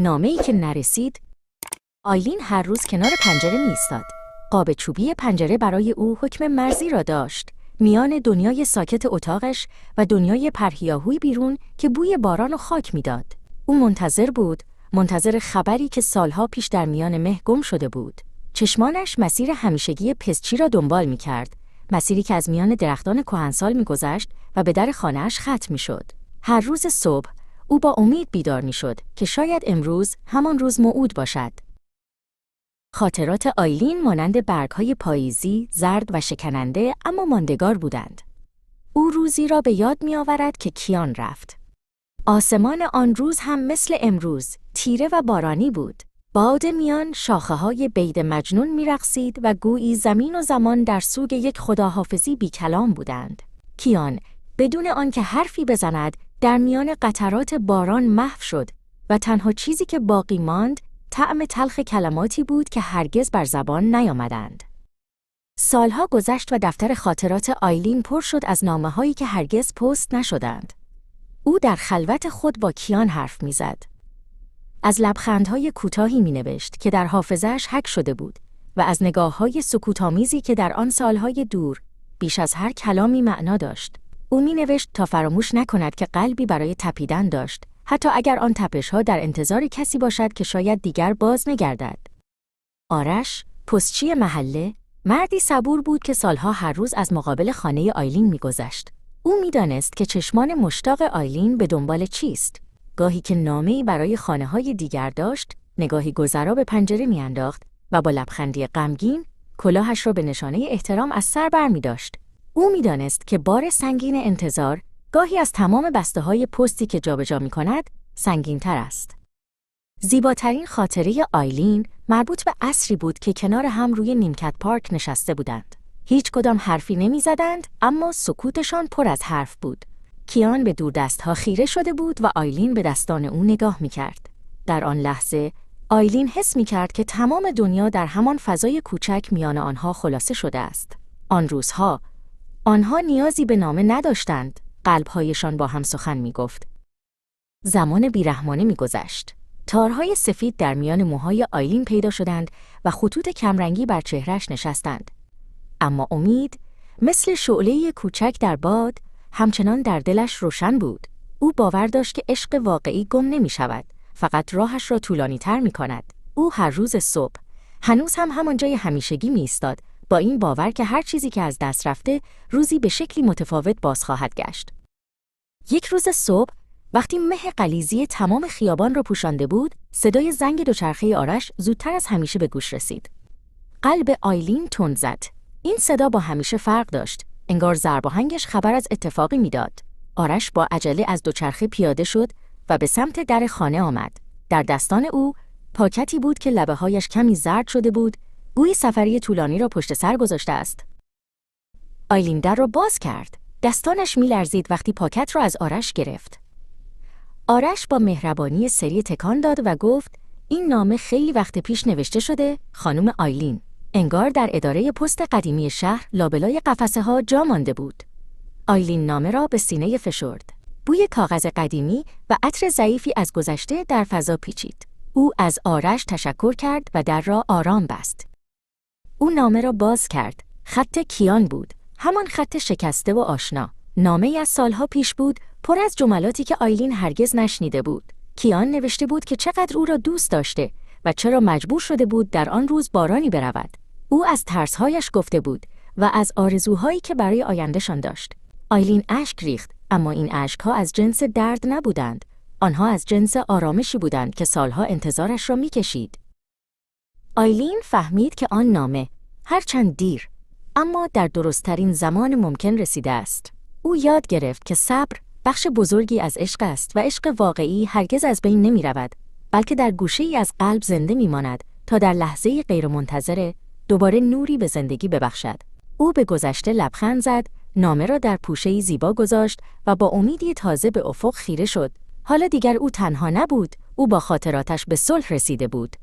نامه‌ای که نرسید. آیلین هر روز کنار پنجره می‌ایستاد. قاب چوبی پنجره برای او حکم مرزی را داشت، میان دنیای ساکت اتاقش و دنیای پرهیاهوی بیرون که بوی باران و خاک میداد. او منتظر بود، منتظر خبری که سالها پیش در میان مه گم شده بود. چشمانش مسیر همیشگی پستچی را دنبال می‌کرد، مسیری که از میان درختان کهنسال می‌گذشت و به در خانه‌اش ختم می‌شد. هر روز صبح او با امید بیدار می‌شد که شاید امروز همان روز موعود باشد. خاطرات آیلین مانند برگ‌های پاییزی، زرد و شکننده اما ماندگار بودند. او روزی را به یاد می‌آورد که کیان رفت. آسمان آن روز هم مثل امروز تیره و بارانی بود. باد میان شاخه‌های بید مجنون می‌رقصید و گویی زمین و زمان در سوگ یک خداحافظی بی کلام بودند. کیان بدون آنکه حرفی بزند در میان قطرات باران محو شد و تنها چیزی که باقی ماند طعم تلخ کلماتی بود که هرگز بر زبان نیامدند. سالها گذشت و دفتر خاطرات آیلین پر شد از نامه‌هایی که هرگز پست نشدند. او در خلوت خود با کیان حرف می‌زد. از لبخندهای کوتاهی می‌نوشت که در حافظه‌اش حک شده بود و از نگاه‌های سکوت‌آمیزی که در آن سالهای دور بیش از هر کلامی معنا داشت. او می‌نوشت تا فراموش نکند که قلبی برای تپیدن داشت، حتی اگر آن تپش‌ها در انتظار کسی باشد که شاید دیگر باز نگردد. آرش، پستچی محله، مردی صبور بود که سالها هر روز از مقابل خانه آیلین می‌گذشت. او می‌دانست که چشمان مشتاق آیلین به دنبال چیست. گاهی که نامه‌ای برای خانه‌های دیگر داشت، نگاهی گذرا به پنجره می‌انداخت و با لبخندی غمگین کلاهش را به نشانه احترام از سر برمی‌داشت. او می‌دانست که بار سنگین انتظار گاهی از تمام بسته‌های پستی که جابجا می‌کند سنگین‌تر است. زیباترین خاطره آیلین مربوط به عصری بود که کنار هم روی نیمکت پارک نشسته بودند. هیچ کدام حرفی نمی‌زدند، اما سکوتشان پر از حرف بود. کیان به دوردست‌ها خیره شده بود و آیلین به دستان او نگاه می‌کرد. در آن لحظه آیلین حس می‌کرد که تمام دنیا در همان فضای کوچک میان آنها خلاصه شده است. آن روزها آنها نیازی به نامه نداشتند، قلب‌هایشان با هم سخن می‌گفت. زمان بیرحمانه می‌گذشت. تارهای سفید در میان موهای آیلین پیدا شدند و خطوط کمرنگی بر چهرهش نشستند. اما امید، مثل شعله‌ای کوچک در باد، همچنان در دلش روشن بود. او باور داشت که عشق واقعی گم نمی‌شود، فقط راهش را طولانی‌تر می‌کند. او هر روز صبح هنوز هم همان جای همیشگی می‌ایستاد، با این باور که هر چیزی که از دست رفته روزی به شکلی متفاوت باز خواهد گشت. یک روز صبح وقتی مه غلیظی تمام خیابان را پوشانده بود، صدای زنگ دوچرخه آرش زودتر از همیشه به گوش رسید. قلب آیلین تند زد. این صدا با همیشه فرق داشت. انگار ضرباهنگش خبر از اتفاقی میداد. آرش با عجله از دوچرخه پیاده شد و به سمت در خانه آمد. در دستان او پاکتی بود که لبه‌هایش کمی زرد شده بود، گویی سفری طولانی را پشت سر گذاشته است. آیلین در را باز کرد. دستانش می‌لرزید وقتی پاکت را از آرش گرفت. آرش با مهربانی سری تکان داد و گفت: این نامه خیلی وقت پیش نوشته شده، خانم آیلین. انگار در اداره پست قدیمی شهر لابلای قفسه‌ها جا مانده بود. آیلین نامه را به سینه فشرد. بوی کاغذ قدیمی و عطر ضعیفی از گذشته در فضا پیچید. او از آرش تشکر کرد و در را آرام بست. او نامه را باز کرد. خط کیان بود، همان خط شکسته و آشنا. نامه‌ای از سالها پیش بود، پر از جملاتی که آیلین هرگز نشنیده بود. کیان نوشته بود که چقدر او را دوست داشته و چرا مجبور شده بود در آن روز بارانی برود. او از ترس‌هایش گفته بود و از آرزوهایی که برای آیندهشان داشت. آیلین اشک ریخت، اما این اشک‌ها از جنس درد نبودند. آنها از جنس آرامشی بودند که سالها انتظارش را می‌کشید. آیلین فهمید که آن نامه، هرچند دیر، اما در درست‌ترین زمان ممکن رسیده است. او یاد گرفت که صبر بخش بزرگی از عشق است و عشق واقعی هرگز از بین نمی‌رود، بلکه در گوشه‌ای از قلب زنده می‌ماند تا در لحظه‌ای غیرمنتظره دوباره نوری به زندگی ببخشد. او به گذشته لبخند زد، نامه را در پوشه‌ای زیبا گذاشت و با امیدی تازه به افق خیره شد. حالا دیگر او تنها نبود، او با خاطراتش به صلح رسیده بود.